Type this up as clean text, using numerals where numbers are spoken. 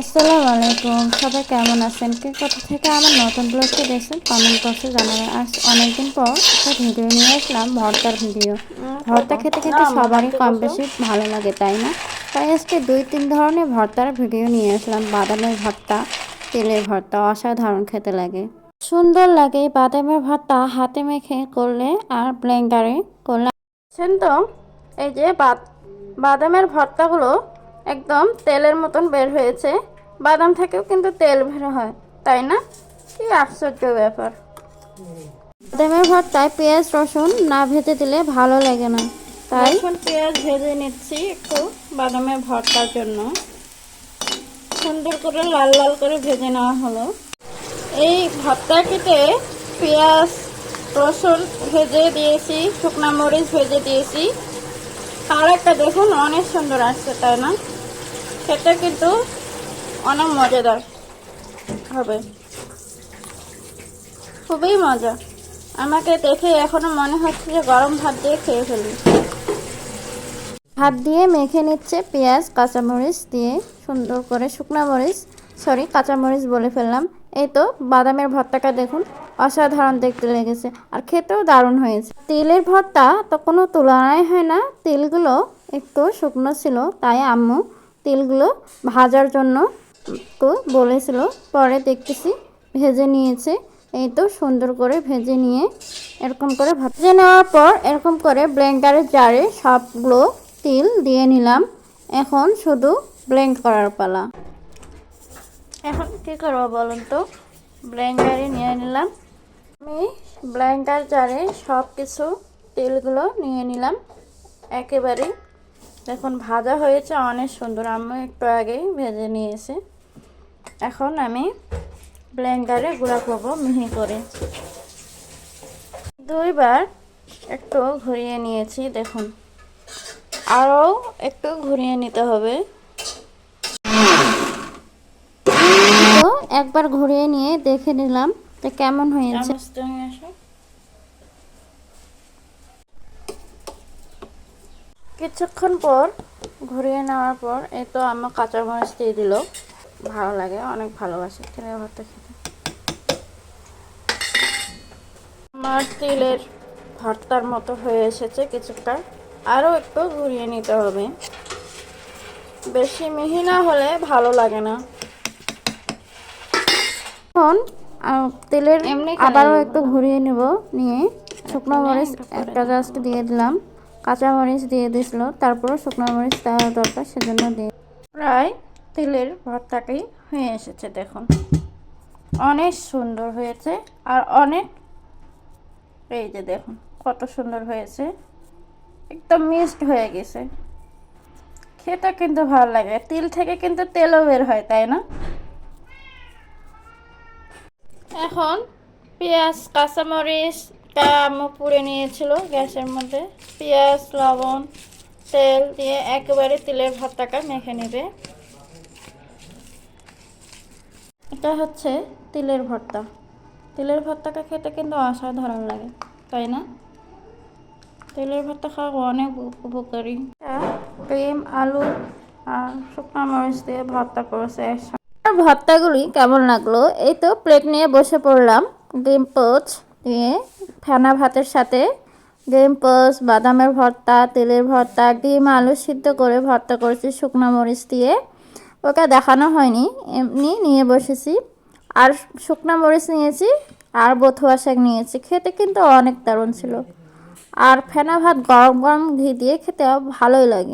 আসসালামু আলাইকুম, সবাই কেমন আছেন? কে কোথা থেকে আমার নতুন ব্লগটি দেখছেন কমেন্ট বক্সে জানাবেন। আজ অনেকদিন পর একটা ভিডিও নিয়ে আসলাম, ভর্তার ভিডিও। ভর্তা খেতে খেতে সবারই কম বেশি ভালো লাগে, তাই না? তাই আজকে 2-3 ধরনের ভর্তার ভিডিও নিয়ে আসলাম। বাদামের ভর্তা, তেলের ভর্তা অসাধারণ খেতে লাগে, সুন্দর লাগে। বাদামের ভর্তা হাতে মেখে করলে আর ব্লেন্ডারে করলে তো এই যে বাদামের ভর্তাগুলো একদম তেলের মতন বের হয়েছে। বাদাম থেকেও কিন্তু তেল বের হয়, তাই না? কি আশ্চর্য ব্যাপার! বাদামের ভর্তায় পেঁয়াজ রসুন না ভেজে দিলে ভালো লাগে না, তাই এখন পেঁয়াজ ভেজে নিচ্ছি একটু বাদামের ভর্তার জন্য। সুন্দর করে লাল লাল করে ভেজে নেওয়া হলো। এই ভর্তাটিতে পেঁয়াজ রসুন ভেজে দিয়েছি, শুকনো মরিচ ভেজে দিয়েছি। আর একটা দেখুন অনেক সুন্দর আসছে, তাই না? খেতে কিন্তু অনেক মজাদার হবে, খুবই মজা। আমাকে দেখে এখনো মনে হচ্ছে যে গরম ভাত দিয়ে খেয়ে ফেলি। ভাত দিয়ে মেখে নিচ্ছে পেঁয়াজ কাঁচামরিচ দিয়ে সুন্দর করে, কাঁচামরিচ বলে ফেললাম। এই তো বাদামের ভর্তাটা দেখুন, অসাধারণ দেখতে লেগেছে আর খেতেও দারুণ হয়েছে। তেলের ভর্তা তো কোনো তুলনায় হয় না। তেলগুলো একটু শুকনো ছিল, তাই আম্মু তেলগুলো ভাজার জন্য তো বলেছিল, পরে দেখতেছি ভেজে নিয়েছে। এই তো সুন্দর করে ভেজে নিয়ে এরকম করে ভেজে নেওয়ার পর এরকম করে ব্লেন্ডারের জারে সবগুলো তিল দিয়ে নিলাম। এখন শুধু ব্লেন্ড করার পালা। এখন কী করবো বলুন তো? ব্লেন্ডারে নিয়ে নিলাম। আমি ব্লেন্ডার জারে সব কিছু তেলগুলো নিয়ে নিলাম একেবারে। দেখুন ভাজা হয়েছে অনেক সুন্দর, আমি একটু আগেই ভেজে নিয়েছি। এখন আমি ব্লেন্ডারে গুঁড়া করবো মিহি করে। 2 বার একটু ঘুরিয়ে নিয়েছি, দেখুন আরও একটু ঘুরিয়ে নিতে হবে। তো একবার ঘুরিয়ে নিয়ে দেখে নিলাম যে কেমন হয়েছে। কিছুক্ষণ পর ঘুরিয়ে নেওয়ার পর এই তো আমার কাঁচামরিচ দিয়ে দিল। ভালো লাগে, অনেক ভালোবাসি তেলের ভর্তা খেতে। আমার তেলের ভর্তার মতো হয়ে এসেছে কিছুটা, আরও একটু ঘুরিয়ে নিতে হবে। বেশি মিহি না হলে ভালো লাগে না। এখন তেলের আবারও একটু ঘুরিয়ে নেব, নিয়ে শুকনো মরিচ একটা জাস্ট দিয়ে দিলাম, কাঁচা মরিচ দিয়ে দিছিল, তারপর শুকনো মরিচ দেওয়া দরকার সেজন্য দিয়ে প্রায় তেলের ভর্তাটাই হয়ে এসেছে। দেখুন অনেক সুন্দর হয়েছে আর অনেক, এই যে দেখুন কত সুন্দর হয়েছে, একদম মিক্সড হয়ে গেছে। খেতে কিন্তু ভালো লাগে, তিল থেকে কিন্তু তেলও বের হয়, তাই না? এখন পেঁয়াজ কাঁচামরিচটা আম্মু পুড়ে নিয়েছিল গ্যাসের মধ্যে। পেঁয়াজ লবণ তেল দিয়ে একেবারে তেলের ভর্তাটা মেখে নেবে। এটা হচ্ছে তিলের ভর্তা। তিলের ভর্তাটা খেতে কিন্তু অসাধারণ লাগে, তাই না? তেলের ভর্তা খাওয়া অনেক উপকারী। ডিম আলু আর শুকনো মরিচ দিয়ে ভর্তা করেছে একসাথে। ভর্তাগুলি কেমন লাগলো? এই তো প্লেট নিয়ে বসে পড়লাম। ডিম পোচ দিয়ে ফেনা ভাতের সাথে ডিম পোচ, বাদামের ভর্তা, তেলের ভর্তা, ডিম আলু সিদ্ধ করে ভর্তা করেছি শুকনো মরিচ দিয়ে। ওকে দেখানো হয়নি, এমনি নিয়ে বসেছি। আর শুকনো মরিচ নিয়েছি আর বথুয়া শাক নিয়েছি। খেতে কিন্তু অনেক দারুণ ছিল। আর ফেনা ভাত গরম গরম ঘি দিয়ে খেতে ভালোই লাগে।